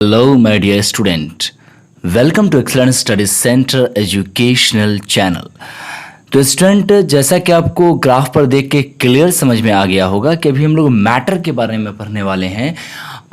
Hello, my dear student. Welcome to Excellent Studies Center Educational Channel. तो student, जैसा कि आपको ग्राफ पर देख के क्लियर समझ में आ गया होगा कि अभी हम लोग मैटर के बारे में पढ़ने वाले हैं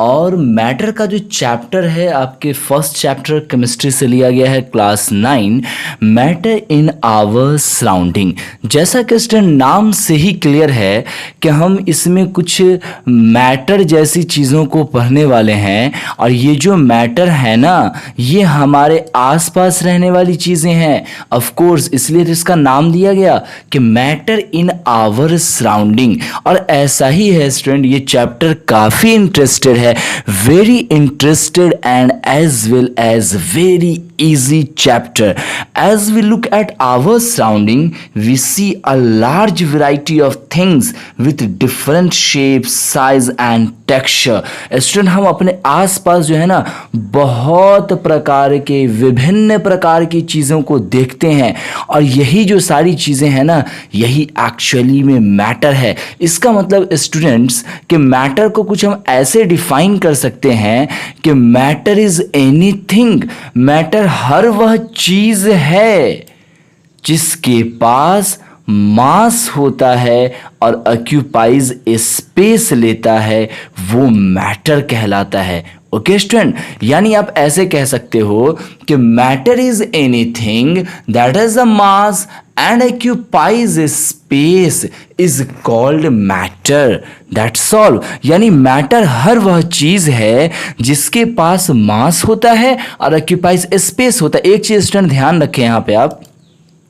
और मैटर का जो चैप्टर है आपके फर्स्ट चैप्टर केमिस्ट्री से लिया गया है class 9 matter in our surrounding. जैसा कि स्टूडेंट नाम से ही क्लियर है कि हम इसमें कुछ मैटर जैसी चीज़ों को पढ़ने वाले हैं और ये जो मैटर है ना ये हमारे आसपास रहने वाली चीज़ें हैं। ऑफ कोर्स इसलिए तो इसका नाम दिया गया कि मैटर इन आवर सराउंडिंग। और ऐसा ही है स्टूडेंट, ये चैप्टर काफ़ी इंटरेस्टेड है, very interested and as well as very easy chapter. As we look at our surrounding, we see a large variety of things with different shapes, size and texture. Student, हम अपने आसपास जो है ना बहुत प्रकार के विभिन्न प्रकार की चीज़ों को देखते हैं और यही जो सारी चीज़ें हैं ना यही एक्चुअली में मैटर है। इसका मतलब स्टूडेंट्स कि मैटर को कुछ हम ऐसे डिफाइन कर सकते हैं कि मैटर इज एनीथिंग, मैटर हर वह चीज है जिसके पास मास होता है और ऑक्यूपाइज स्पेस लेता है, वो मैटर कहलाता है। ओके स्टूडेंट, यानी आप ऐसे कह सकते हो कि matter is anything that is a mass and occupies space is called matter. That's all. यानी मैटर हर वह चीज है जिसके पास मास होता है और ऑक्यूपाइज स्पेस होता है। एक चीज स्टूडेंट ध्यान रखें यहाँ पे आप,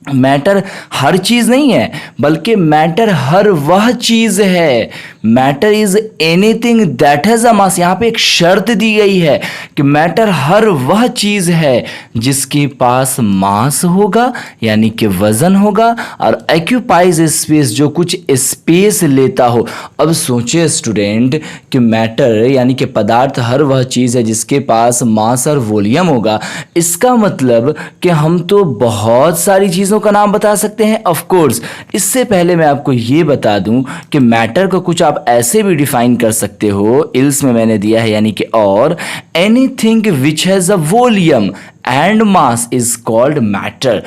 मैटर हर चीज नहीं है बल्कि मैटर हर वह चीज है। Matter is anything that has a mass. यहाँ पे एक शर्त दी गई है कि मैटर हर वह चीज है जिसके पास मास होगा यानी कि वजन होगा और ऑक्यूपाइज स्पेस जो कुछ स्पेस लेता हो। अब सोचिए स्टूडेंट कि मैटर यानी कि पदार्थ हर वह चीज है जिसके पास मास और वॉल्यूम होगा। इसका मतलब कि हम तो बहुत सारी चीजों का नाम बता सकते हैं। ऑफ कोर्स इससे पहले मैं आपको ये बता दूं कि मैटर को कुछ आप ऐसे भी डिफाइन कर सकते हो, इल्स में मैंने दिया है यानी कि और anything which has a volume and mass is called matter.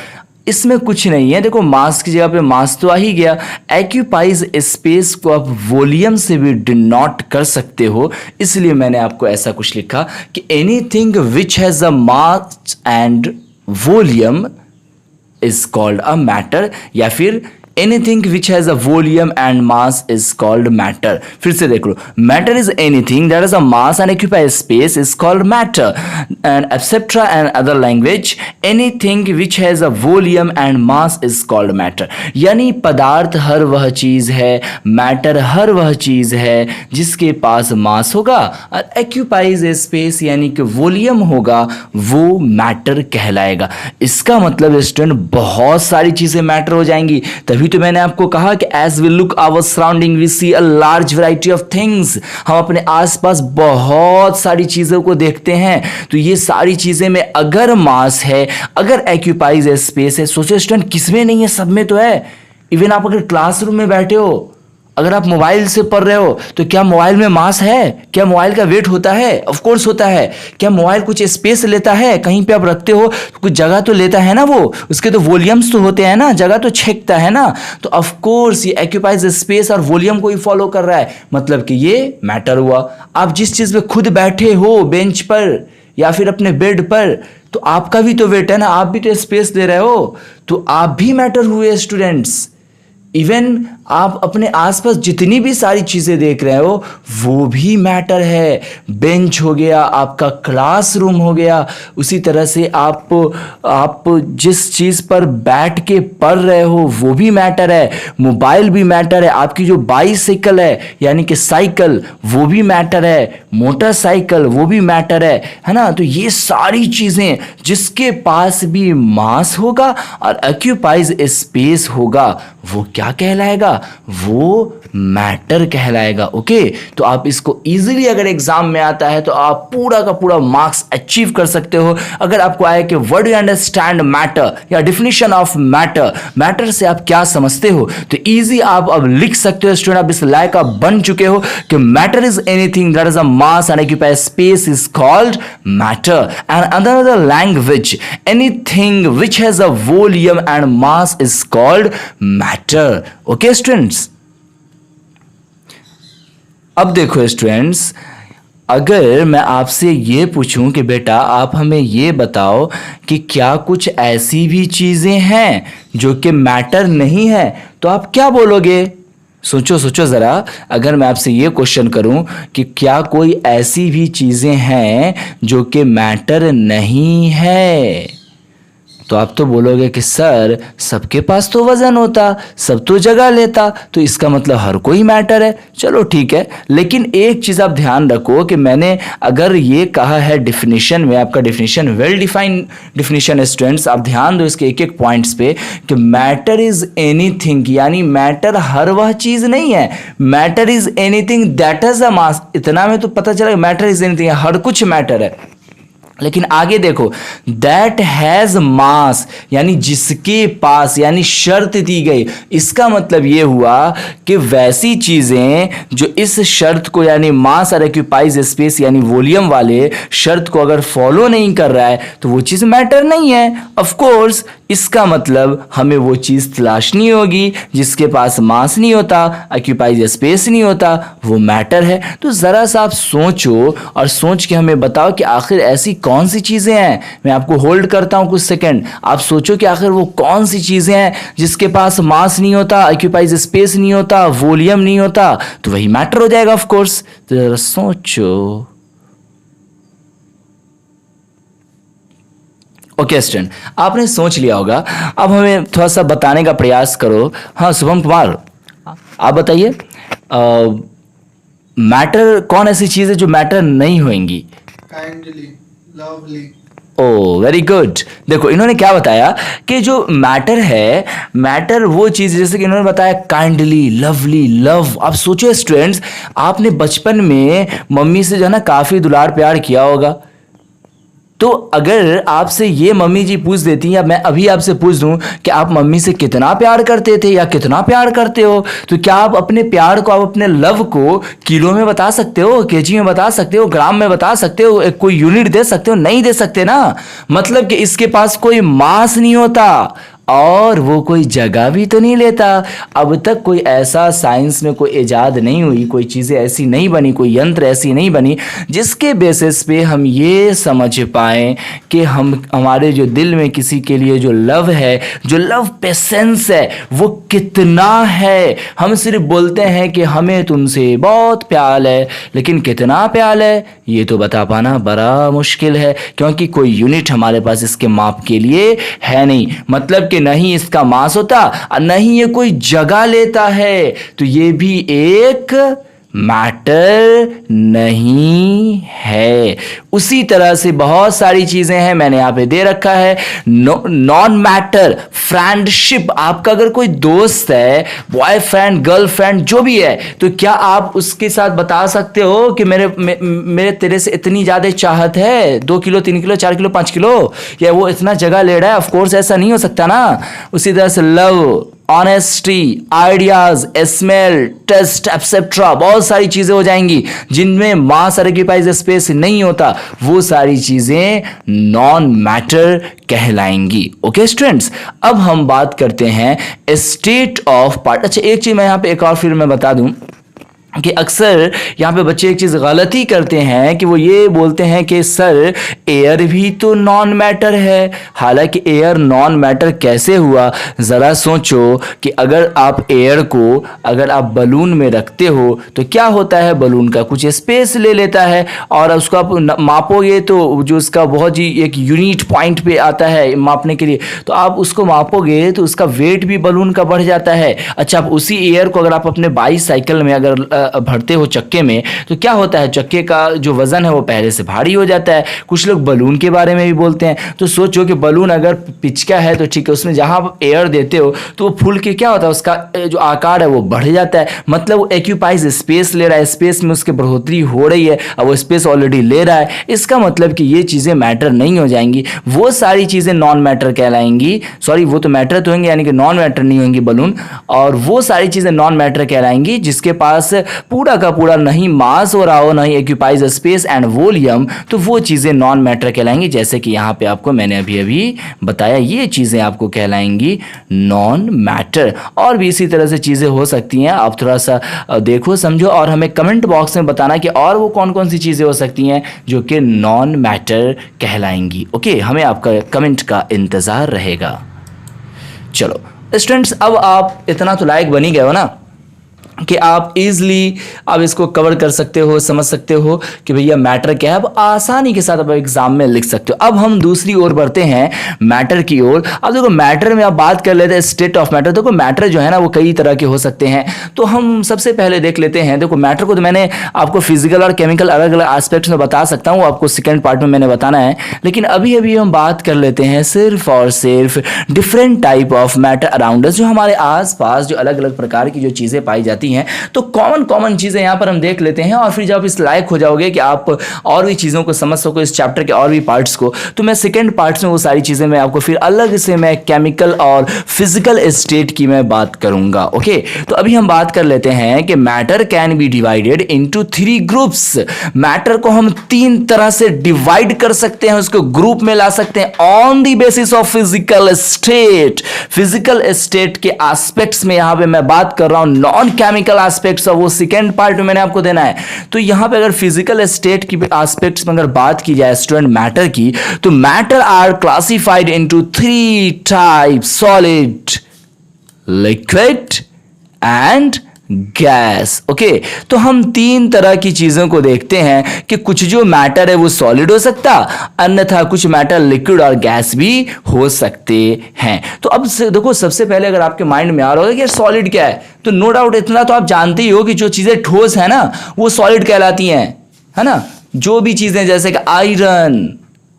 इसमें कुछ नहीं है, देखो मास की जगह पे मास तो आ ही गया। एक्यूपाइज स्पेस को आप वॉल्यूम से भी डिनोट कर सकते हो, इसलिए मैंने आपको ऐसा कुछ लिखा कि anything which has a mass and volume is called a matter या फिर anything which has a volume and mass is called matter। फिर से देख लो, matter is anything that has a mass and occupies space is called matter and etc and other language anything which has a volume and mass is called matter। यानी पदार्थ हर वह चीज है, matter हर वह चीज है जिसके पास मास होगा और occupies स्पेस यानी कि वॉल्यूम होगा, वो मैटर कहलाएगा। इसका मतलब स्टूडेंट बहुत सारी चीजें मैटर हो जाएंगी। तभी तो मैंने आपको कहा कि as we look our surrounding we see a large variety of things. हम अपने आसपास बहुत सारी चीजों को देखते हैं, तो ये सारी चीजें में अगर मास है, अगर एक्यूपाइज स्पेस है, सोचो स्टूडेंट किसमें नहीं है, सब में तो है। इवन आप अगर क्लासरूम में बैठे हो, अगर आप मोबाइल से पढ़ रहे हो तो क्या मोबाइल में मास है? क्या मोबाइल का वेट होता है? ऑफ कोर्स होता है। क्या मोबाइल कुछ स्पेस लेता है? कहीं पे आप रखते हो तो कुछ जगह तो लेता है ना, वो उसके तो वॉल्यूम्स तो होते हैं ना, जगह तो छेकता है ना। तो ऑफ कोर्स ये एक्यूपाइज स्पेस और वॉल्यूम को ही फॉलो कर रहा है, मतलब कि ये मैटर हुआ। आप जिस चीज पे खुद बैठे हो बेंच पर या फिर अपने बेड पर, तो आपका भी तो वेट है ना, आप भी तो स्पेस दे रहे हो, तो आप भी मैटर हुए स्टूडेंट्स। इवन आप अपने आसपास जितनी भी सारी चीज़ें देख रहे हो वो भी मैटर है। बेंच हो गया, आपका क्लासरूम हो गया, उसी तरह से आप जिस चीज़ पर बैठ के पढ़ रहे हो वो भी मैटर है। मोबाइल भी मैटर है, आपकी जो बाईसाइकिल है यानी कि साइकिल वो भी मैटर है, मोटरसाइकिल वो भी मैटर है ना। तो ये सारी चीज़ें जिसके पास भी मास होगा और ऑक्यूपाइज स्पेस होगा वो क्या कहलाएगा? वो मैटर कहलाएगा। ओके, तो आप इसको इजीली अगर एग्जाम में आता है तो आप पूरा का पूरा मार्क्स अचीव कर सकते हो। अगर आपको आए कि what do you understand matter या डिफिनेशन ऑफ मैटर, मैटर से आप क्या समझते हो, तो इजी आप अब लिख सकते हो। स्टूडेंट आप इस लायक आप बन चुके हो कि matter is anything that is a mass and occupy space is called matter, and another language anything which has a volume and mass is called matter. Okay students, अब देखो स्टूडेंट्स, अगर मैं आपसे ये पूछूं कि बेटा आप हमें ये बताओ कि क्या कुछ ऐसी भी चीजें हैं जो कि मैटर नहीं है, तो आप क्या बोलोगे? सोचो सोचो ज़रा, अगर मैं आपसे ये क्वेश्चन करूं कि क्या कोई ऐसी भी चीज़ें हैं जो कि मैटर नहीं है, तो आप तो बोलोगे कि सर सबके पास तो वजन होता, सब तो जगह लेता, तो इसका मतलब हर कोई मैटर है। चलो ठीक है, लेकिन एक चीज़ आप ध्यान रखो कि मैंने अगर ये कहा है डिफिनीशन में, आपका डिफिनीशन वेल डिफाइंड डिफिनीशन है स्टूडेंट्स, आप ध्यान दो इसके एक एक पॉइंट्स पे कि मैटर इज एनीथिंग, यानी मैटर हर वह चीज़ नहीं है, matter is anything that is a mass. इतना में तो पता चला मैटर इज एनीथिंग, हर कुछ मैटर है। लेकिन आगे देखो, दैट हैज मास, यानी जिसके पास, यानी शर्त दी गई। इसका मतलब ये हुआ कि वैसी चीजें जो इस शर्त को, यानी मास और ऑक्यूपाइज स्पेस यानी वॉल्यूम वाले शर्त को अगर फॉलो नहीं कर रहा है तो वो चीज मैटर नहीं है। ऑफ कोर्स इसका मतलब हमें वो चीज तलाशनी होगी जिसके पास मास नहीं होता, ऑक्यूपाइज स्पेस नहीं होता, वो मैटर है। तो जरा सा आप सोचो और सोच के हमें बताओ कि आखिर ऐसी कौन सी चीजें हैं। मैं आपको होल्ड करता हूं कुछ सेकंड, आप सोचो कि आखिर वो कौन सी चीजें हैं जिसके पास मास नहीं होता, ऑक्यूपाइज स्पेस नहीं होता, वॉल्यूम नहीं होता, तो वही मैटर हो जाएगा ऑफ कोर्स। तो जरा सोचो। ओके स्टूडेंट, आपने सोच लिया होगा, अब हमें थोड़ा सा बताने का प्रयास करो। हाँ शुभम कुमार, आप बताइए मैटर कौन ऐसी चीज है जो मैटर नहीं होंगी? Kindly, lovely. Oh very good. देखो इन्होंने क्या बताया कि जो मैटर है, मैटर वो चीज, जैसे कि इन्होंने बताया काइंडली, लवली, लव। आप सोचो स्टूडेंट्स, आपने बचपन में मम्मी से जो है ना काफी दुलार प्यार किया होगा, तो अगर आपसे ये मम्मी जी पूछ देती या मैं अभी आपसे पूछ दूं कि आप मम्मी से कितना प्यार करते थे या कितना प्यार करते हो, तो क्या आप अपने प्यार को, आप अपने लव को किलो में बता सकते हो, केजी में बता सकते हो, ग्राम में बता सकते हो, कोई यूनिट दे सकते हो? नहीं दे सकते ना। मतलब कि इसके पास कोई मास नहीं होता और वो कोई जगह भी तो नहीं लेता। अब तक कोई ऐसा साइंस में कोई इजाद नहीं हुई, कोई चीज़ें ऐसी नहीं बनी, कोई यंत्र ऐसी नहीं बनी जिसके बेसिस पे हम ये समझ पाएँ कि हम, हमारे जो दिल में किसी के लिए जो लव है, जो लव पेशेंस है, वो कितना है। हम सिर्फ बोलते हैं कि हमें तुमसे बहुत प्यार है, लेकिन कितना प्यार है ये तो बता पाना बड़ा मुश्किल है, क्योंकि कोई यूनिट हमारे पास इसके माप के लिए है नहीं। मतलब कि नहीं इसका मास होता और नहीं ये कोई जगह लेता है, तो ये भी एक मैटर नहीं है। उसी तरह से बहुत सारी चीजें हैं, मैंने यहां पे दे रखा है। नॉन मैटर, फ्रेंडशिप, आपका अगर कोई दोस्त है, बॉयफ्रेंड, गर्लफ्रेंड, जो भी है, तो क्या आप उसके साथ बता सकते हो कि मेरे तेरे से इतनी ज्यादा चाहत है, 2 किलो 3 किलो 4 किलो 5 किलो, या वो इतना जगह ले रहा है? ऑफ कोर्स ऐसा नहीं हो सकता ना। उसी तरह से love, honesty, ideas, smell, taste, etcetera, बहुत सारी चीजें हो जाएंगी जिनमें मास और ऑक्यूपाइज स्पेस नहीं होता, वो सारी चीजें नॉन मैटर कहलाएंगी। ओके स्टूडेंट्स, अब हम बात करते हैं स्टेट ऑफ पार्ट। अच्छा एक चीज मैं यहां पे एक और फिर मैं बता दूं कि अक्सर यहाँ पे बच्चे एक चीज़ गलती करते हैं कि वो ये बोलते हैं कि सर एयर भी तो नॉन मैटर है। हालांकि एयर नॉन मैटर कैसे हुआ, ज़रा सोचो कि अगर आप एयर को अगर आप बलून में रखते हो तो क्या होता है, बलून का कुछ स्पेस ले लेता है और उसको आप मापोगे तो जो उसका बहुत ही एक यूनिट पॉइंट पे आता है मापने के लिए, तो आप उसको मापोगे तो उसका वेट भी बलून का बढ़ जाता है। अच्छा आप उसी एयर को अगर आप अपने बाईसाइकिल में अगर भरते हो चक्के में तो क्या होता है, चक्के का जो वजन है वो पहले से भारी हो जाता है। कुछ लोग बलून के बारे में भी बोलते हैं। तो सोचो कि बलून अगर पिचका है तो ठीक है, उसमें जहां आप एयर देते हो तो वो फूल के क्या होता है, उसका जो आकार है वो बढ़ जाता है, मतलब वो एक्यूपाइज स्पेस ले रहा है, स्पेस में उसकी बढ़ोतरी हो रही है, अब वो स्पेस ऑलरेडी ले रहा है। इसका मतलब कि ये चीज़ें मैटर नहीं हो जाएंगी, वो सारी चीज़ें नॉन मैटर कहलाएंगी। सॉरी, वो तो मैटर तो होंगे, यानी कि नॉन मैटर नहीं होंगी बलून, और वो सारी चीज़ें नॉन मैटर कहलाएंगी जिसके पास पूरा का पूरा नहीं मास हो रहा हो, नहीं एक्यूपाइज स्पेस एंड वॉल्यूम, तो वो चीज़ें नॉन मैटर कहलाएंगी। जैसे कि यहाँ पे आपको मैंने अभी अभी बताया, ये चीज़ें आपको कहलाएंगी नॉन मैटर। और भी इसी तरह से चीज़ें हो सकती हैं, आप थोड़ा सा देखो समझो और हमें कमेंट बॉक्स में बताना कि और वो कौन कौन सी चीज़ें हो सकती हैं जो कि नॉन मैटर कहलाएंगी। ओके, हमें आपका कमेंट का इंतज़ार रहेगा। चलो स्टूडेंट्स, अब आप इतना तो लायक बन ही गए हो ना कि आप इजीली आप इसको कवर कर सकते हो, समझ सकते हो कि भैया मैटर क्या है। अब आसानी के साथ आप एग्जाम में लिख सकते हो। अब हम दूसरी ओर बढ़ते हैं, मैटर की ओर। अब देखो मैटर में आप बात कर लेते हैं स्टेट ऑफ मैटर। देखो मैटर जो है ना वो कई तरह के हो सकते हैं, तो हम सबसे पहले देख लेते हैं। देखो मैटर को तो मैंने आपको फिजिकल और केमिकल अलग अलग एस्पेक्ट्स में बता सकता हूँ, आपको सेकेंड पार्ट में मैंने बताना है, लेकिन अभी अभी हम बात कर लेते हैं सिर्फ और सिर्फ different type of matter around us, जो हमारे आसपास जो अलग अलग प्रकार की जो चीज़ें पाई जाती हैं। तो कॉमन कॉमन चीजें यहां पर हम देख लेते हैं, और फिर जब इस लायक हो जाओगे कि आप और भी चीजों को समझ सको, इस चैप्टर के और भी पार्ट्स को, तो मैं सेकंड पार्ट्स में वो सारी चीजें मैं आपको फिर अलग से मैं केमिकल और फिजिकल स्टेट की मैं बात करूंगा। ओके, तो अभी हम बात कर लेते हैं कि matter can be divided into 3 groups. Matter को हम 3 तरह से डिवाइड कर सकते हैं, उसको ग्रुप में ला सकते हैं on the basis of physical state. Physical state के एस्पेक्ट्स में यहां पे मैं बात कर रहा हूं, नॉन केमिकल एस्पेक्ट्स ऑफ, वो सेकेंड पार्ट में मैंने आपको देना है। तो यहां पे अगर फिजिकल स्टेट की एस्पेक्ट्स में अगर बात की जाए स्टूडेंट मैटर की, तो matter are classified into 3 types, solid, liquid and gas. Okay, तो हम 3 तरह की चीजों को देखते हैं कि कुछ जो मैटर है वो सॉलिड हो सकता, अन्यथा कुछ मैटर लिक्विड और गैस भी हो सकते हैं। तो अब देखो, सबसे पहले अगर आपके माइंड में आ रहा होगा कि सॉलिड क्या है, तो नो डाउट इतना तो आप जानते ही हो कि जो चीजें ठोस है ना वो सॉलिड कहलाती हैं, है ना। जो भी चीजें जैसे कि आयरन,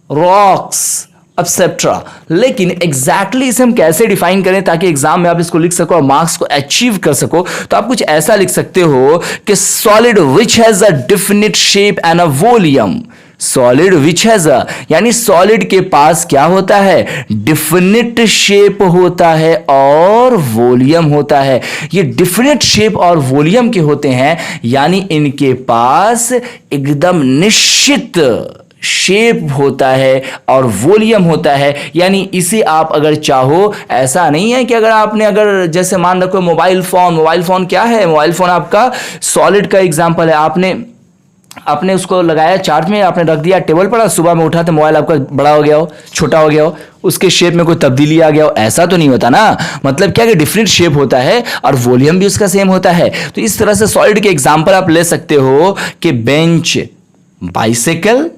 रॉक्स एक्सेट्रा। लेकिन एग्जैक्टली इसे हम कैसे डिफाइन करें ताकि एग्जाम में आप इसको लिख सको और मार्क्स को अचीव कर सको, तो आप कुछ ऐसा लिख सकते हो कि solid which has a definite shape and a volume. Solid which has अ, यानी सॉलिड के पास क्या होता है, डिफिनिट शेप होता है और वॉल्यूम होता है। ये डिफिनिट शेप और वॉल्यूम के होते हैं, यानी इनके पास एकदम निश्चित शेप होता है और वॉल्यूम होता है। यानी इसे आप अगर चाहो, ऐसा नहीं है कि अगर आपने अगर जैसे मान रखो मोबाइल फोन क्या है, मोबाइल फोन आपका सॉलिड का एग्जांपल है। आपने उसको लगाया चार्ज में, आपने रख दिया टेबल पर, सुबह में उठा तो मोबाइल आपका बड़ा हो गया हो, छोटा हो गया हो, उसके शेप में कोई तब्दीली आ गया हो, ऐसा तो नहीं होता ना। मतलब क्या कि डिफरेंट शेप होता है और वॉल्यूम भी उसका सेम होता है। तो इस तरह से सॉलिड के एग्जांपल आप ले सकते हो कि bench, bicycle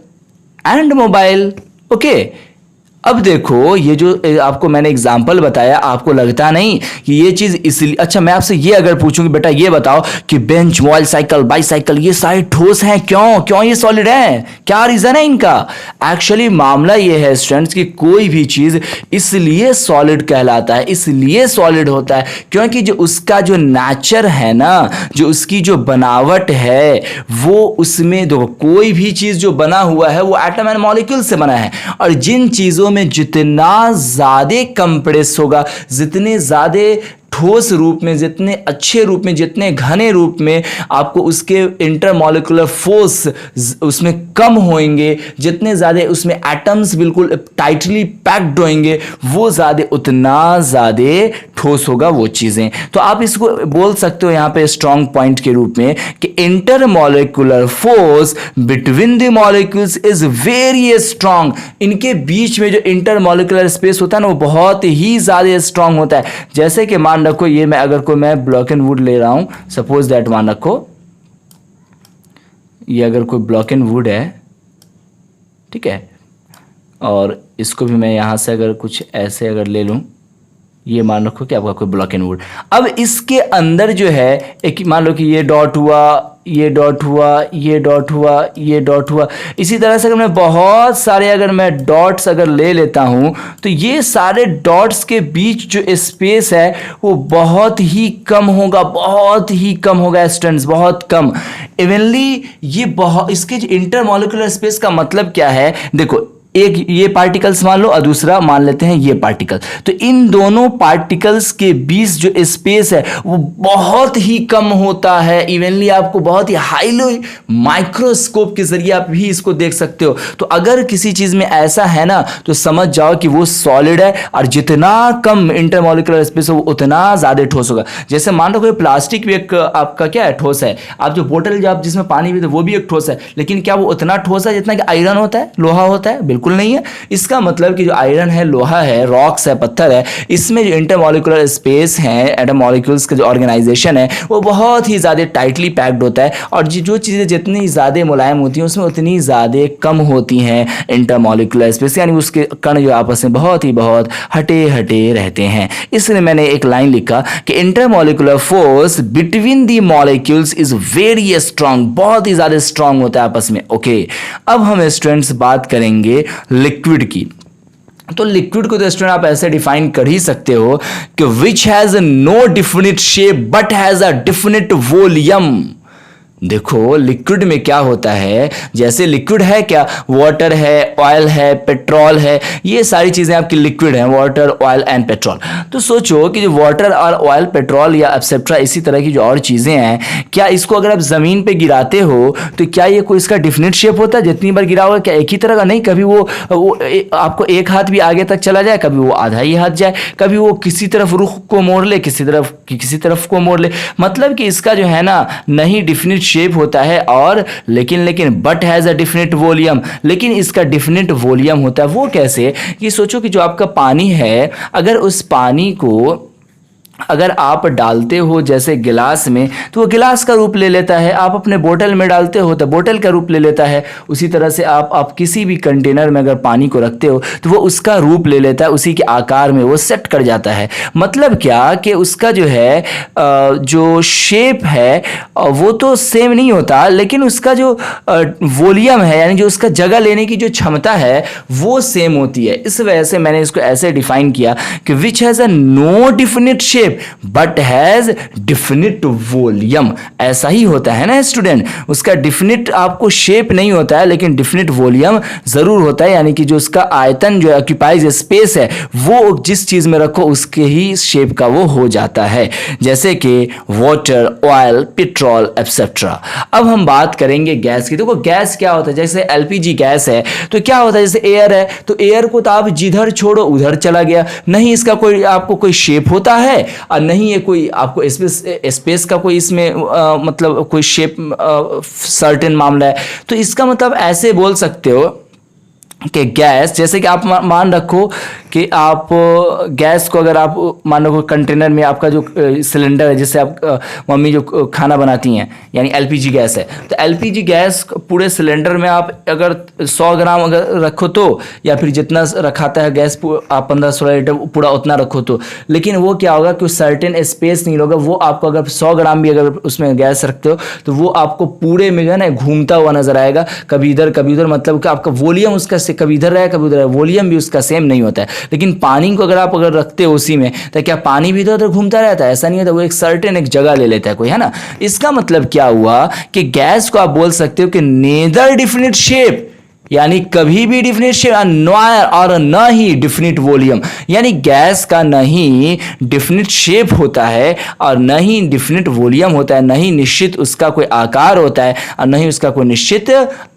and mobile. Okay, अब देखो ये जो आपको मैंने एग्जाम्पल बताया, आपको लगता नहीं कि ये चीज इसलिए, अच्छा मैं आपसे ये अगर पूछूं कि बेटा ये बताओ कि बेंच, मोबाइल, साइकिल, बाईसाइकिल ये सारे ठोस हैं, क्यों ये सॉलिड हैं, क्या रीजन है इनका? एक्चुअली मामला ये है स्टूडेंट्स कि कोई भी चीज इसलिए सॉलिड कहलाता है, इसलिए सॉलिड होता है क्योंकि जो उसका जो नेचर है ना, जो उसकी जो बनावट है, वो उसमें देखो कोई भी चीज जो बना हुआ है वो एटम एंड मॉलिक्यूल से बना है, और जिन चीजों में जितना ज्यादा कंप्रेस होगा, जितने ज्यादा ठोस रूप में, जितने अच्छे रूप में, जितने घने रूप में आपको उसके इंटरमॉलिक्यूलर फोर्स उसमें कम होंगे, जितने ज़्यादा उसमें एटम्स बिल्कुल टाइटली पैक्ड होंगे, वो ज़्यादा उतना ज़्यादा ठोस होगा वो चीज़ें। तो आप इसको बोल सकते हो यहाँ पे स्ट्रॉन्ग पॉइंट के रूप में कि intermolecular force between the molecules is very strong. इनके बीच में जो इंटरमॉलिक्यूलर स्पेस होता है ना वो बहुत ही ज़्यादा स्ट्रॉन्ग होता है। जैसे कि मान रखो ये मैं अगर कोई मैं ब्लॉक एंड वुड ले रहा हूं, सपोज दैट मान रखो ये अगर कोई ब्लॉक एंड वुड है, ठीक है, और इसको भी मैं यहां से अगर कुछ ऐसे अगर ले लूं, ये मान रखो कि आपका कोई ब्लॉक एंड वुड। अब इसके अंदर जो है एक मान लो कि ये डॉट हुआ, ये डॉट हुआ, ये डॉट हुआ, ये डॉट हुआ। इसी तरह से अगर मैं बहुत सारे अगर मैं डॉट्स अगर ले लेता हूँ तो ये सारे डॉट्स के बीच जो स्पेस है वो बहुत ही कम होगा, बहुत ही कम होगा स्टूडेंट्स, बहुत कम। इवनली ये बहुत, इसके जो इंटरमॉलिक्यूलर स्पेस का मतलब क्या है, देखो एक ये पार्टिकल्स मान लो और दूसरा मान लेते हैं ये पार्टिकल, तो इन दोनों पार्टिकल्स के बीच जो स्पेस है वो बहुत ही कम होता है। इवनली आपको बहुत ही हाईली माइक्रोस्कोप के जरिए आप भी इसको देख सकते हो। तो अगर किसी चीज में ऐसा है ना तो समझ जाओ कि वो सॉलिड है, और जितना कम इंटरमॉलिक्यूलर स्पेस हो उतना ज्यादा ठोस होगा। जैसे मान लो कोई प्लास्टिक भी एक आपका क्या है, ठोस है। आप जो बोतल जो आप जिसमें पानी पीते वो भी एक ठोस है, लेकिन क्या वो उतना ठोस है जितना कि आयरन होता है, लोहा होता है? बिल्कुल नहीं है। इसका मतलब कि जो आयरन है, लोहा है, रॉक्स है, पत्थर है, इसमें जो इंटरमॉलिक्यूलर स्पेस है, एटम मॉलिक्यूल्स का जो ऑर्गेनाइजेशन है वो बहुत ही ज़्यादा टाइटली पैक्ड होता है, और जो चीज़ें जितनी ज़्यादा मुलायम होती हैं उसमें उतनी ज़्यादा कम होती हैं इंटरमॉलिक्यूलर स्पेस, यानी उसके कण जो आपस में बहुत हटे हटे रहते हैं। इसलिए मैंने एक लाइन लिखा कि intermolecular force between the molecules is very strong, बहुत ही ज़्यादा स्ट्रांग होता है आपस में। ओके, अब हम स्टूडेंट्स बात करेंगे लिक्विड की। तो लिक्विड को तो स्टूडेंट आप ऐसे डिफाइन कर ही सकते हो कि which has no definite shape but has a definite volume. देखो लिक्विड में क्या होता है, जैसे लिक्विड है क्या, वाटर है, ऑयल है, पेट्रोल है, ये सारी चीजें आपकी लिक्विड हैं, वाटर, ऑयल एंड पेट्रोल। तो सोचो कि जो वाटर और ऑयल, पेट्रोल या एक्सेट्रा इसी तरह की जो और चीजें हैं, क्या इसको अगर आप जमीन पे गिराते हो तो क्या ये कोई इसका डिफिनिट शेप होता है? जितनी बार गिरा होगा क्या एक ही तरह का? नहीं, कभी वो आपको एक हाथ भी आगे तक चला जाए, कभी वो आधा ही हाथ जाए, कभी वो किसी तरफ रुख को मोड़ ले, किसी तरफ को मोड़ ले। मतलब कि इसका जो है ना नहीं डिफिनिट शेप होता है, और लेकिन but has a definite volume, लेकिन इसका डिफिनिट वॉल्यूम होता है। वो कैसे कि सोचो कि जो आपका पानी है, अगर उस पानी को अगर आप डालते हो जैसे गिलास में तो वो गिलास का रूप ले लेता है, आप अपने बोतल में डालते हो तो बोतल का रूप ले लेता है। उसी तरह से आप किसी भी कंटेनर में अगर पानी को रखते हो तो वो उसका रूप ले लेता है, उसी के आकार में वो सेट कर जाता है। मतलब क्या कि उसका जो है जो शेप है वो तो सेम नहीं होता, लेकिन उसका जो वॉल्यूम है यानी जो उसका जगह लेने की जो क्षमता है वो सेम होती है। इस वजह से मैंने इसको ऐसे डिफाइन किया कि which has a no definite shape but has definite volume. ऐसा ही होता है ना स्टूडेंट, उसका डिफिनिट आपको शेप नहीं होता है लेकिन डिफिनिट वॉल्यूम जरूर होता है, यानी कि जो उसका आयतन जो ऑक्यूपाइज स्पेस है वो जिस चीज में रखो उसके ही शेप का वो हो जाता है, जैसे कि वाटर, ऑयल, पेट्रोल एक्सेट्रा। अब हम बात करेंगे गैस की। देखो गैस क्या होता है, जैसे एलपीजी गैस है तो क्या होता है, जैसे एयर है तो एयर को तो आप जिधर छोड़ो उधर चला गया, नहीं इसका कोई आपको कोई शेप होता है और नहीं ये कोई आपको स्पेस का कोई इसमें मतलब कोई शेप सर्टेन मामला है। तो इसका मतलब ऐसे बोल सकते हो कि गैस, जैसे कि आप मान रखो कि आप गैस को अगर आप मान रखो कंटेनर में आपका जो सिलेंडर है जिससे आप मम्मी जो खाना बनाती हैं यानी एलपीजी गैस है, तो एलपीजी गैस पूरे सिलेंडर में आप अगर 100 ग्राम अगर रखो तो, या फिर जितना रखाता है गैस आप 15-16 लीटर पूरा उतना रखो तो, लेकिन वो क्या होगा कि सर्टेन स्पेस नहीं होगा। वो आपको अगर 100 ग्राम भी अगर उसमें गैस रखते हो तो वो आपको पूरे में जो है ना घूमता हुआ नजर आएगा, कभी इधर कभी उधर, मतलब कि आपका वॉल्यूम उसका कभी इधर रहा कभी उधर रहा, वॉल्यूम भी उसका सेम नहीं होता है। लेकिन पानी को अगर रखते हो उसी में तो क्या पानी भी इधर उधर घूमता रहता है? ऐसा नहीं होता, वो एक सर्टेन एक जगह ले लेता है कोई, है ना। इसका मतलब क्या हुआ कि गैस को आप बोल सकते हो कि नेदर डिफिनिट शेप, यानी कभी भी डिफिनिट शेप और न ही डिफिनिट वॉल्यूम, यानी गैस का नहीं डिफिनिट शेप होता है और न ही डिफिनिट वॉल्यूम होता है, न ही निश्चित उसका कोई आकार होता है और न ही उसका कोई निश्चित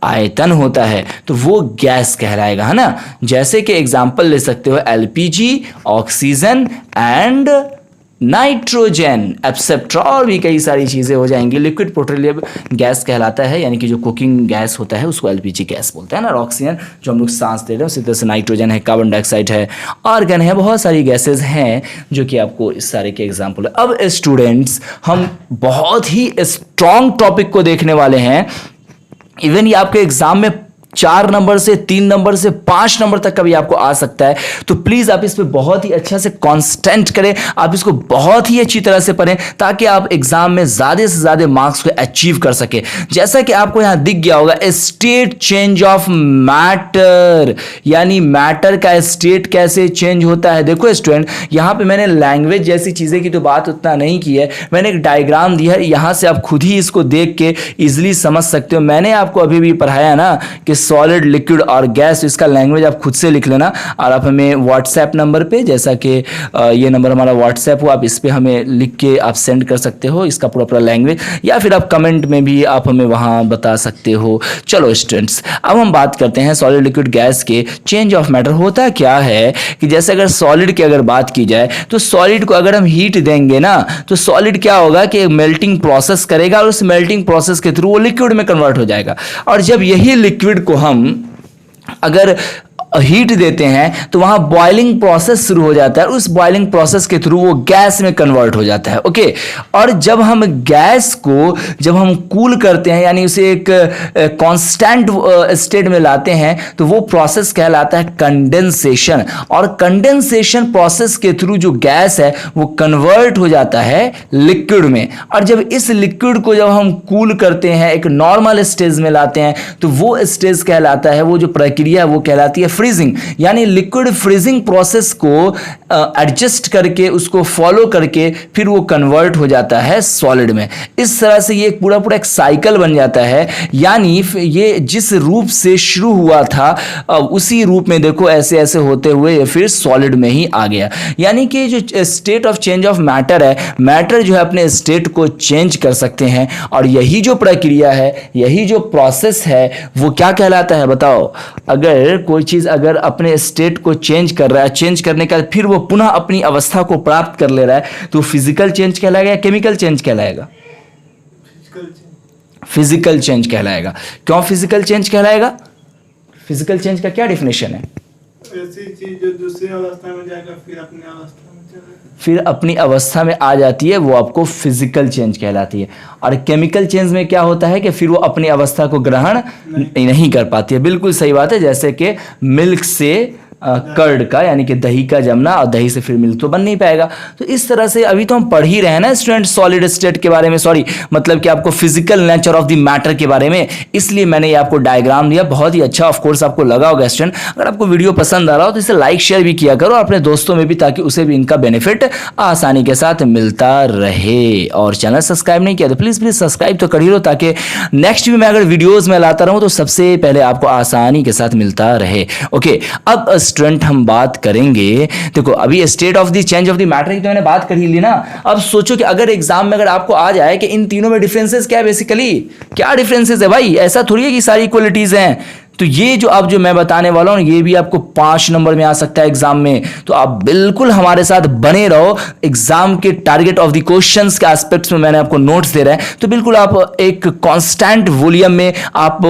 आयतन होता है, तो वो गैस कहलाएगा, है ना। जैसे कि एग्जांपल ले सकते हो LPG, oxygen and nitrogen etcetera, और भी कई सारी चीज़ें हो जाएंगी। लिक्विड पेट्रोलियम गैस कहलाता है, यानी कि जो कुकिंग गैस होता है उसको एलपीजी गैस बोलते हैं ना। ऑक्सीजन जो हम लोग सांस ले रहे हैं, उसी तरह से नाइट्रोजन है, कार्बन डाइऑक्साइड है, आर्गन है, बहुत सारी गैसेज हैं जो कि आपको इस सारे के एग्जाम्पल है। अब स्टूडेंट्स हम बहुत ही स्ट्रॉन्ग टॉपिक को देखने वाले हैं, इवन ये आपके एग्जाम में 4 नंबर से 3 नंबर से 5 नंबर तक का भी आपको आ सकता है। तो प्लीज आप इस पे बहुत ही अच्छा से कॉन्स्टेंट करें, आप इसको बहुत ही अच्छी तरह से पढ़ें ताकि आप एग्जाम में ज्यादा से ज्यादा मार्क्स को अचीव कर सके। जैसा कि आपको यहां दिख गया होगा स्टेट चेंज ऑफ मैटर, यानी मैटर का स्टेट कैसे चेंज होता है। देखो स्टूडेंट, यहां पे मैंने लैंग्वेज जैसी चीजें की तो बात उतना नहीं की है, मैंने एक डायग्राम दिया है, यहां से आप खुद ही इसको देख के इजीली समझ सकते हो। मैंने आपको अभी भी पढ़ाया ना कि सॉलिड, लिक्विड और गैस, इसका लैंग्वेज आप खुद से लिख लेना और आप हमें व्हाट्सएप नंबर पे, जैसा कि ये नंबर हमारा व्हाट्सएप हो, आप इस पे हमें लिख के आप सेंड कर सकते हो इसका पूरा पूरा लैंग्वेज, या फिर आप कमेंट में भी आप हमें वहां बता सकते हो। चलो स्टूडेंट्स, अब हम बात करते हैं सॉलिड, लिक्विड, गैस के चेंज ऑफ मैटर। होता क्या है कि जैसे अगर सॉलिड की अगर बात की जाए तो सॉलिड को अगर हम हीट देंगे ना तो सॉलिड क्या होगा कि मेल्टिंग प्रोसेस करेगा और उस मेल्टिंग प्रोसेस के थ्रू वो लिक्विड में कन्वर्ट हो जाएगा। और जब यही लिक्विड को हम अगर हीट देते हैं तो वहां बॉइलिंग प्रोसेस शुरू हो जाता है, उस बॉइलिंग प्रोसेस के थ्रू वो गैस में कन्वर्ट हो जाता है। ओके, और जब हम गैस को जब हम कूल करते हैं, यानी उसे एक कांस्टेंट स्टेट में लाते हैं, तो वो प्रोसेस कहलाता है कंडेंसेशन। और कंडेंसेशन प्रोसेस के थ्रू जो गैस है वो कन्वर्ट हो जाता है लिक्विड में। और जब इस लिक्विड को जब हम कूल करते हैं, एक नॉर्मल स्टेज में लाते हैं, तो वो स्टेज कहलाता है, वो जो प्रक्रिया है वो कहलाती है फ्रीजिंग। यानी लिक्विड फ्रीजिंग प्रोसेस को एडजस्ट करके, उसको फॉलो करके फिर वो कन्वर्ट हो जाता है सॉलिड में। इस तरह से ये पूरा पूरा एक साइकिल बन जाता है। यानी ये जिस रूप से शुरू हुआ था उसी रूप में देखो ऐसे ऐसे होते हुए फिर सॉलिड में ही आ गया। यानी कि जो state of change of matter है, मैटर जो है अपने स्टेट को चेंज कर सकते हैं। और यही जो प्रक्रिया है, यही जो प्रोसेस है, वो क्या कहलाता है बताओ। अगर कोई चीज अगर अपने स्टेट को चेंज कर रहा है, चेंज करने का फिर वो पुनः अपनी अवस्था को प्राप्त कर ले रहा है, तो फिजिकल चेंज कहलाएगा या केमिकल चेंज कहलाएगा? फिजिकल चेंज कहलाएगा। क्यों फिजिकल चेंज कहलाएगा? फिजिकल चेंज का क्या डेफिनेशन है? ऐसी चीज जो दूसरी अवस्था में जाकर फिर अपनी अवस्था में चले, फिर अपनी अवस्था में आ जाती है, वो आपको फिजिकल चेंज कहलाती है। और केमिकल चेंज में क्या होता है कि फिर वो अपनी अवस्था को ग्रहण नहीं कर पाती है। बिल्कुल सही बात है, जैसे कि मिल्क से कर्ड का, यानी कि दही का जमना, और दही से फिर मिल्क तो बन नहीं पाएगा। तो इस तरह से अभी तो हम पढ़ ही रहे हैं ना स्टूडेंट सॉलिड स्टेट के बारे में, सॉरी मतलब कि आपको physical nature of the matter के बारे में, इसलिए मैंने ये आपको डायग्राम दिया। बहुत ही अच्छा ऑफ कोर्स आपको लगा होगा स्टूडेंट। अगर आपको वीडियो पसंद आ रहा हो तो इसे लाइक शेयर भी किया करो अपने दोस्तों में भी, ताकि उसे भी इनका बेनिफिट आसानी के साथ मिलता रहे। और चैनल सब्सक्राइब नहीं किया तो प्लीज प्लीज सब्सक्राइब तो कर ही लो, ताकि नेक्स्ट भी मैं अगर वीडियोज में लाता रहूं तो सबसे पहले आपको आसानी के साथ मिलता रहे। ओके, अब स्टूडेंट हम बात करेंगे, देखो अभी state of the change of the matter की तो मैंने बात कर ही ली ना। अब सोचो कि अगर एग्जाम में अगर आपको आ जाए कि इन तीनों में डिफरेंसेस क्या है, बेसिकली क्या डिफरेंसेस है भाई, ऐसा थोड़ी है कि सारी इक्वलिटीज हैं। तो ये जो अब जो मैं बताने वाला हूं ये भी आपको 5 नंबर में आ सकता है एग्जाम में। तो आप बिल्कुल हमारे साथ बने रहो। एग्जाम के टारगेट ऑफ द क्वेश्चंस के एस्पेक्ट्स में मैंने आपको नोट्स दे रहा है, तो बिल्कुल आप एक कांस्टेंट वॉल्यूम में आप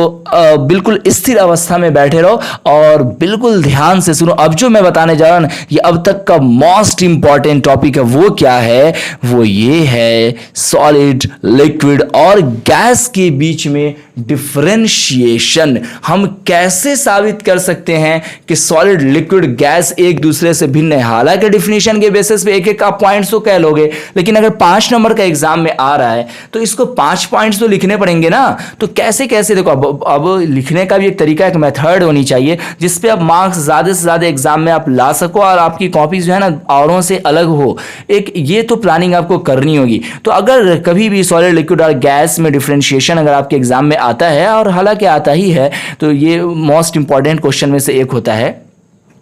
बिल्कुल स्थिर अवस्था में बैठे रहो और बिल्कुल ध्यान से सुनो। अब जो मैं बताने जा रहा हूं ये अब तक का मोस्ट इंपॉर्टेंट टॉपिक है। वो क्या है? वो ये है सॉलिड, लिक्विड और गैस के बीच में डिफरेंशिएशन। हम कैसे साबित कर सकते हैं कि सॉलिड, लिक्विड, गैस एक दूसरे से भिन्न है। हालांकि डिफिनेशन के बेसिस पे एक एक आप पॉइंट्स तो कह लोगे, लेकिन अगर 5 नंबर का एग्जाम में आ रहा है तो इसको 5 पॉइंट्स तो लिखने पड़ेंगे ना। तो कैसे कैसे देखो, अब लिखने का भी एक तरीका, एक मेथड होनी चाहिए जिसपे आप मार्क्स ज्यादा से ज्यादा एग्जाम में आप ला सको और आपकी कॉपी जो है ना औरों से अलग हो। एक ये तो प्लानिंग आपको करनी होगी। तो अगर कभी भी सॉलिड, लिक्विड और गैस में डिफरेंशिएशन अगर आपके एग्जाम में आता है, और हालांकि आता ही है, तो ये मोस्ट इंपॉर्टेंट क्वेश्चन में से एक होता है,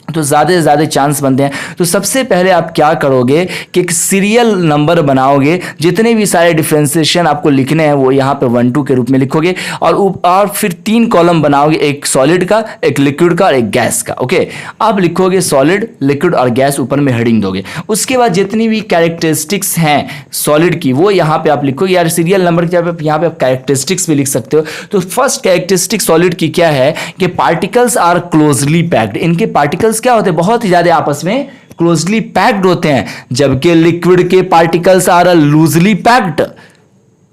तो ज़्यादा से ज़्यादा चांस बनते हैं। तो सबसे पहले आप क्या करोगे कि एक सीरियल नंबर बनाओगे। जितने भी सारे डिफरेंशिएशन आपको लिखने हैं वो यहाँ पे 1 2 के रूप में लिखोगे, और फिर 3 कॉलम बनाओगे, एक सॉलिड का, एक लिक्विड का और एक गैस का। ओके, आप लिखोगे सॉलिड, लिक्विड और गैस, ऊपर में हेडिंग दोगे। उसके बाद जितनी भी कैरेक्टरिस्टिक्स हैं सॉलिड की वो यहाँ पे आप लिखोगे। यार सीरियल नंबर के यहाँ पे आप कैरेक्टरिस्टिक्स भी लिख सकते हो। तो फर्स्ट कैरेक्टरिस्टिक सॉलिड की क्या है कि पार्टिकल्स आर क्लोजली पैक्ड। इनके पार्टिकल्स क्या होते हैं? बहुत ही ज्यादा आपस में क्लोजली पैक्ड होते हैं, जबकि लिक्विड के particles are loosely packed.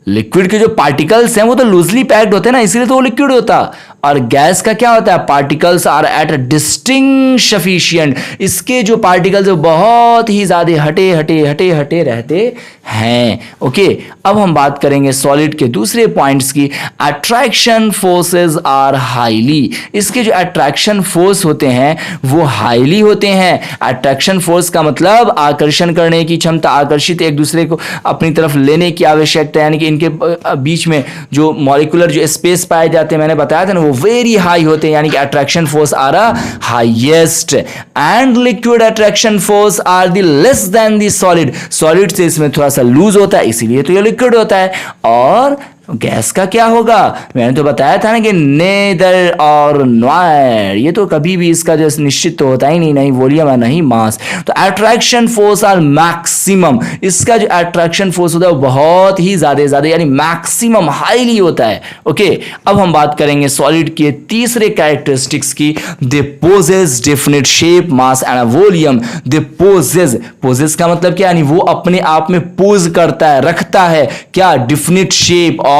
Liquid के जो पार्टिकल्स हैं वो तो लूजली पैक्ड होते हैं ना, इसलिए तो वो लिक्विड होता। और गैस का क्या होता है, particles are at a distinct sufficient, इसके जो पार्टिकल्स बहुत ही ज्यादा हटे हटे हटे हटे रहते हैं। ओके, अब हम बात करेंगे सॉलिड के दूसरे पॉइंट्स की। अट्रैक्शन फोर्सेस आर हाईली, इसके जो अट्रैक्शन फोर्स होते हैं वो हाईली होते हैं। अट्रैक्शन फोर्स का मतलब आकर्षण करने की क्षमता, आकर्षित एक दूसरे को अपनी तरफ लेने की आवश्यकता, यानी कि इनके बीच में जो मॉलिक्यूलर जो स्पेस पाए जाते हैं, मैंने बताया था ना, वो वेरी हाई होते हैं, यानी कि attraction force are highest. And liquid attraction force are the less than the solid, solid से इसमें थोड़ा सा लूज होता है, इसीलिए तो ये लिक्विड होता है। और गैस का क्या होगा, मैंने तो बताया था ना कि नेदर और नॉयर, ये तो कभी भी इसका जो निश्चित तो होता ही नहीं, नहीं वॉल्यूम है नहीं मास। तो अट्रैक्शन फोर्स आर मैक्सिमम, इसका जो अट्रैक्शन फोर्स होता है वो बहुत ही ज्यादा यानी मैक्सिमम हाईली होता है। ओके, अब हम बात करेंगे सॉलिड के तीसरे कैरेक्टरिस्टिक्स की। They possess definite shape, mass and volume. They possess का मतलब क्या, यानी वो अपने आप में पोज करता है, रखता है क्या, डेफिनेट शेप और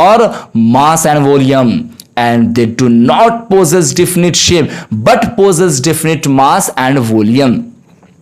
mass and volume, and they do not possess definite shape but possess definite mass and volume।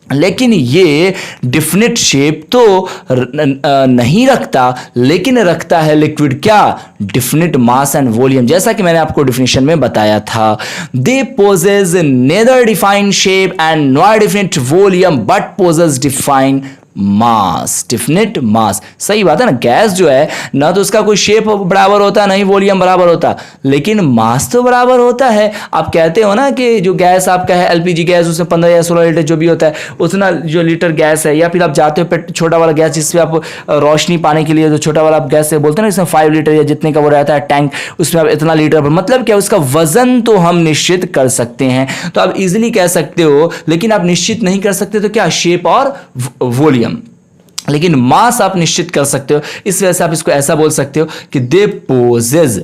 लेकिन ये डिफिनिट शेप तो नहीं रखता, लेकिन रखता है लिक्विड क्या, डिफिनिट मास एंड वॉल्यूम, जैसा कि मैंने आपको डिफिनेशन में बताया था। They possess neither defined shape and not definite volume but possess defined mass, definite mass. सही बात है ना, गैस जो है ना तो उसका कोई शेप बराबर होता है, नहीं वॉल्यूम बराबर होता, लेकिन मास तो बराबर होता है। आप कहते हो ना कि जो गैस आपका है एलपीजी गैस, उसमें 15 या 16 लीटर जो भी होता है, उतना जो लीटर गैस है, या फिर आप जाते हो छोटा वाला गैस जिसमें आप रोशनी पाने के लिए जो छोटा वाला आप गैस से बोलते हैं ना, इसमें 5 लीटर या जितने का वो रहता है टैंक, उसमें आप इतना लीटर पर, मतलब क्या, उसका वजन तो हम निश्चित कर सकते हैं। तो आप इजिली कह सकते हो, लेकिन आप निश्चित नहीं कर सकते, तो क्या, शेप और वॉल्यूम। लेकिन मास आप निश्चित कर सकते हो, इस वजह से आप इसको ऐसा बोल सकते हो कि they possess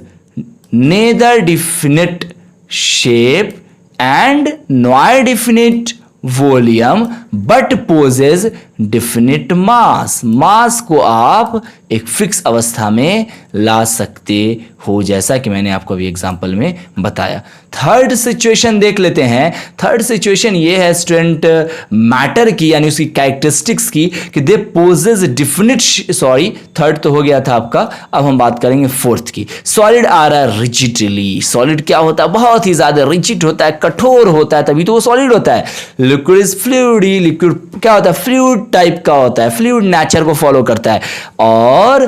neither definite shape and not definite volume but possess definite mass. Mass को आप एक फिक्स अवस्था में ला सकते हो, जैसा कि मैंने आपको अभी एग्जांपल में बताया। थर्ड सिचुएशन देख लेते हैं। थर्ड सिचुएशन ये है स्टूडेंट मैटर की, यानी उसकी कैरेक्टरिस्टिक्स की, कि they poses definite, sorry third तो हो गया था आपका, अब हम बात करेंगे फोर्थ की। सॉलिड आर रिजिडली, सॉलिड क्या होता है, बहुत ही ज्यादा रिजिड होता है, कठोर होता है, तभी तो वो सॉलिड होता है। लिक्विड इज फ्लूइडी, लिक्विड क्या होता है, फ्लूइड टाइप का होता है, फ्लूइड नेचर को फॉलो करता है। और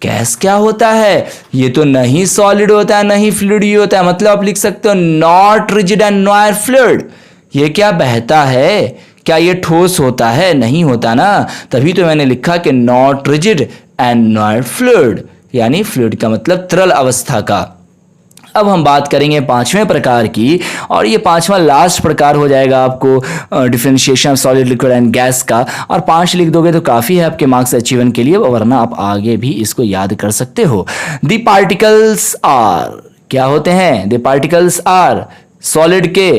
गैस क्या होता है, ये तो नहीं सॉलिड होता है, नहीं फ्लूइड होता है, मतलब आप लिख सकते हो not rigid and not fluid. ये क्या बहता है, क्या ये ठोस होता है, नहीं होता ना, तभी तो मैंने लिखा कि not rigid and not fluid, यानी फ्लूइड का मतलब तरल अवस्था का। अब हम बात करेंगे पांचवें प्रकार की, और ये पांचवा लास्ट प्रकार हो जाएगा आपको differentiation of solid liquid and gas का। और 5 लिख दोगे तो काफ़ी है आपके मार्क्स अचीवन के लिए, वरना आप आगे भी इसको याद कर सकते हो। द पार्टिकल्स आर, क्या होते हैं, द पार्टिकल्स आर, सॉलिड के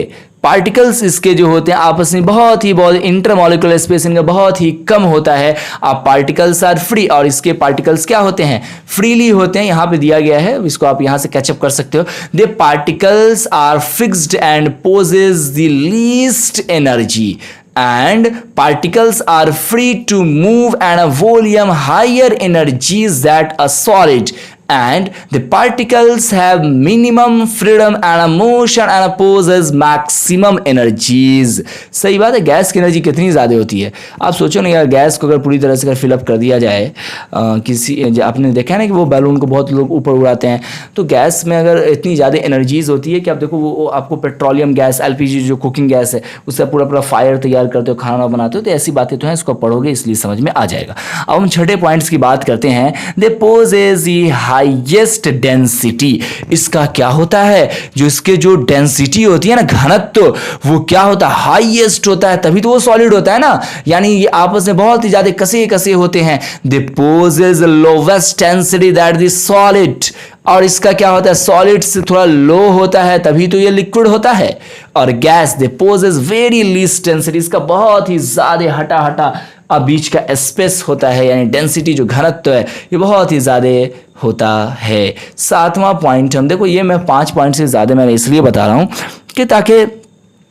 पार्टिकल्स इसके जो होते हैं आपस में बहुत इंटरमॉलिक्यूलर स्पेस इनका बहुत ही कम होता है। आप पार्टिकल्स आर फ्री, और इसके पार्टिकल्स क्या होते हैं, फ्रीली होते हैं, यहां पे दिया गया है, इसको आप यहां से कैचअप कर सकते हो। The particles are fixed and possess the least energy, and particles are free to move and a volume higher energies that a solid, and the particles have minimum freedom and a motion and possess maximum energies। सही बात है, gas की energy कितनी ज़्यादा होती है, आप सोचो ना यार, गैस को अगर पूरी तरह से फिलअप कर दिया जाए, आपने देखा है ना कि वो बैलून को बहुत लोग ऊपर उड़ाते हैं, तो गैस में अगर इतनी ज़्यादा एनर्जीज होती है कि आप देखो वो आपको पेट्रोलियम गैस, एलपीजी जो कुकिंग गैस है, उससे पूरा फायर तैयार करते हो, खाना बनाते हो, तो ऐसी बातें तो हैं, इसको पढ़ोगे इसलिए समझ में आ जाएगा। अब हम छठे पॉइंट्स की बात करते हैं। दे पोजेस हाईएस्ट डेंसिटी, इसका क्या होता है, जो इसके जो डेंसिटी होती है ना, घनत्व, वो क्या होता है, हाईएस्ट होता है, तभी तो वो सॉलिड होता है ना, यानी ये आपस में बहुत ही ज्यादा कसे होते हैं। They possess lowest density that the solid, और इसका क्या होता है, सॉलिड से थोड़ा लो होता है, तभी तो ये लिक्विड होता है। और gas they possess very least density, इसका बहुत ही ज्यादा हटा अब बीच का स्पेस होता है यानी डेंसिटी जो घनत्व है ये बहुत ही ज़्यादा होता है। 7वां पॉइंट हम देखो, ये मैं 5 पॉइंट से ज़्यादा मैंने इसलिए बता रहा हूँ कि ताकि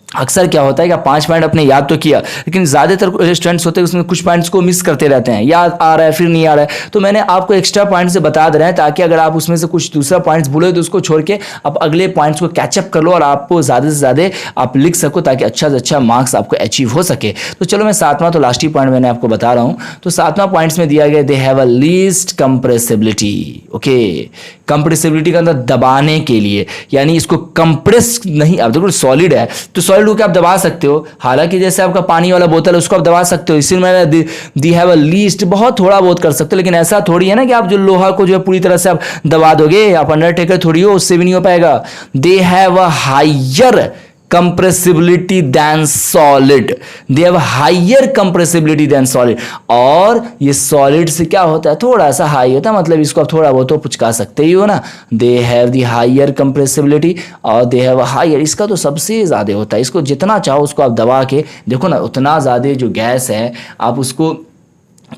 अक्सर क्या होता है कि आप 5 पॉइंट अपने याद तो किया, लेकिन ज़्यादातर स्टूडेंट्स होते हैं उसमें कुछ पॉइंट्स को मिस करते रहते हैं, याद आ रहा है फिर नहीं आ रहा है, तो मैंने आपको एक्स्ट्रा पॉइंट से बता दे रहे हैं ताकि अगर आप उसमें से कुछ दूसरा पॉइंट्स भूले तो उसको छोड़ के आप अगले पॉइंट्स को कैचअप कर लो और आपको ज़्यादा से ज़्यादा आप लिख सको ताकि अच्छा से अच्छा मार्क्स आपको अचीव हो सके। तो चलो मैं 7वां तो लास्ट ही पॉइंट मैंने आपको बता रहा हूँ। तो 7वां पॉइंट्स में दिया गया दे have a least compressibility. Okay, compressibility का अंदर दबाने के लिए, यानी इसको कंप्रेस नहीं, आप देखो सॉलिड है तो सॉलिड को आप दबा सकते हो, हालांकि जैसे आपका पानी वाला बोतल है उसको आप दबा सकते हो, इसी में दी हैव अ लीस्ट बहुत थोड़ा बहुत कर सकते हो, लेकिन ऐसा थोड़ी है ना कि आप जो लोहा को जो है पूरी तरह से आप दबा दोगे, आप अंडरटेकर थोड़ी हो, उससे भी नहीं हो पाएगा। They have a higher compressibility than solid, they have higher compressibility than solid, और ये solid से क्या होता है थोड़ा सा हाई होता है, मतलब इसको आप थोड़ा बहुत तो पुचका सकते ही हो ना। they have the higher compressibility और they have a higher, इसका तो सबसे ज़्यादा होता है, इसको जितना चाहो उसको आप दबा के देखो ना, उतना ज़्यादा जो गैस है आप उसको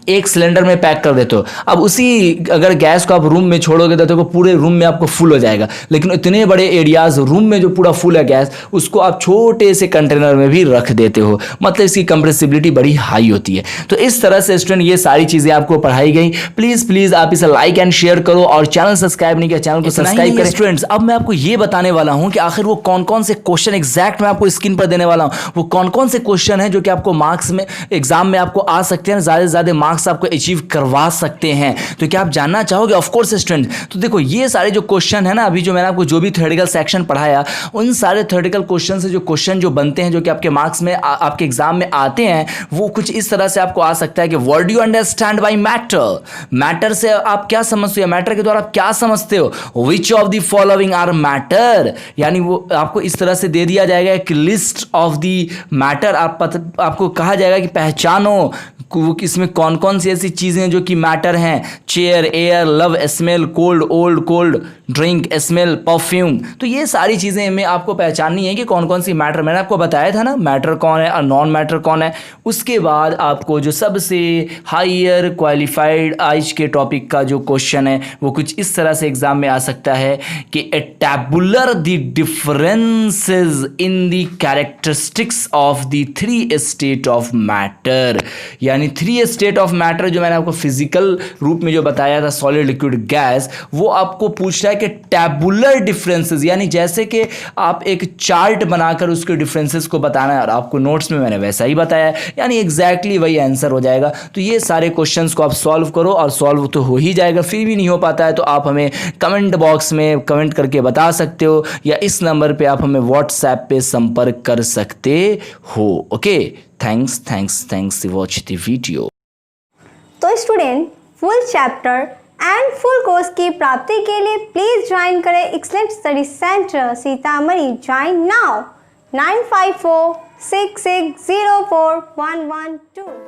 एक सिलेंडर में पैक कर देते हो। अब उसी अगर गैस को आप रूम में छोड़ोगे तो देखो पूरे रूम में आपको फुल हो जाएगा, लेकिन इतने बड़े एरियाज रूम में जो पूरा फुल है गैस, उसको आप छोटे से कंटेनर में भी रख देते हो, मतलब इसकी कंप्रेसिबिलिटी बड़ी हाई होती है। तो इस तरह से स्टूडेंट ये सारी चीज़ें आपको पढ़ाई गई। प्लीज़ आप इसे लाइक एंड शेयर करो और चैनल सब्सक्राइब नहीं किया चैनल को सब्सक्राइब करें। स्टूडेंट्स अब मैं आपको ये बताने वाला हूँ कि आखिर वो कौन कौन से क्वेश्चन एग्जैक्ट मैं आपको स्क्रीन पर देने वाला हूँ, वो कौन कौन से क्वेश्चन है जो कि आपको मार्क्स में एग्जाम में आपको आ सकते हैं, ज़्यादा से ज़्यादा मार्क्स आपको अचीव करवा सकते हैं। तो क्या आप जानना चाहोगे? Of course student. तो देखो ये सारे जो क्वेश्चन है ना, अभी जो मैंने आपको जो भी थ्योरेटिकल सेक्शन पढ़ाया, उन सारे थ्योरेटिकल क्वेश्चन से जो क्वेश्चन जो बनते हैं जो कि आपके मार्क्स में आपके एग्जाम में आते हैं, वो कुछ इस तरह से आपको आ सकता है कि what do you understand by matter, matter से आप क्या समझते हो, मैटर के द्वारा आप क्या समझते हो, which of the following are matter, यानी वो आपको इस तरह से दे दिया जाएगा एक लिस्ट ऑफ द मैटर, आपको कहा जाएगा कि पहचानो इसमें कौन कौन सी ऐसी चीज़ें जो कि मैटर हैं, chair, air, love, smell, cold, old, cold, drink, smell, perfume. तो ये सारी चीज़ें हमें आपको पहचाननी है कि कौन कौन सी मैटर, मैंने आपको बताया था ना मैटर कौन है और नॉन मैटर कौन है। उसके बाद आपको जो सबसे हायर क्वालिफाइड आज के टॉपिक का जो क्वेश्चन है वो कुछ इस तरह से एग्जाम में आ सकता है कि a tabular the differences in the characteristics of the 3 state of matter, यानी 3 स्टेट ऑफ मैटर जो मैंने आपको फिजिकल रूप में जो बताया था, सॉलिड, लिक्विड, गैस, वो आपको पूछ रहा है कि टैबुलर डिफरेंसेस, यानी जैसे कि आप एक चार्ट बनाकर उसके डिफरेंसेस को बताना है, और आपको नोट्स में मैंने वैसा ही बताया, यानी एग्जैक्टली वही आंसर हो जाएगा। तो ये सारे क्वेश्चंस को आप सॉल्व करो, और सॉल्व तो हो ही जाएगा, फिर भी नहीं हो पाता है तो आप हमें कमेंट बॉक्स में कमेंट करके बता सकते हो, या इस नंबर पे आप हमें व्हाट्सएप पे संपर्क कर सकते हो। Okay, thanks watch the video. तो student full chapter and full course की प्राप्ति के लिए प्लीज ज्वाइन करें excellent study centre Sitamarhi. Join now 9546604112।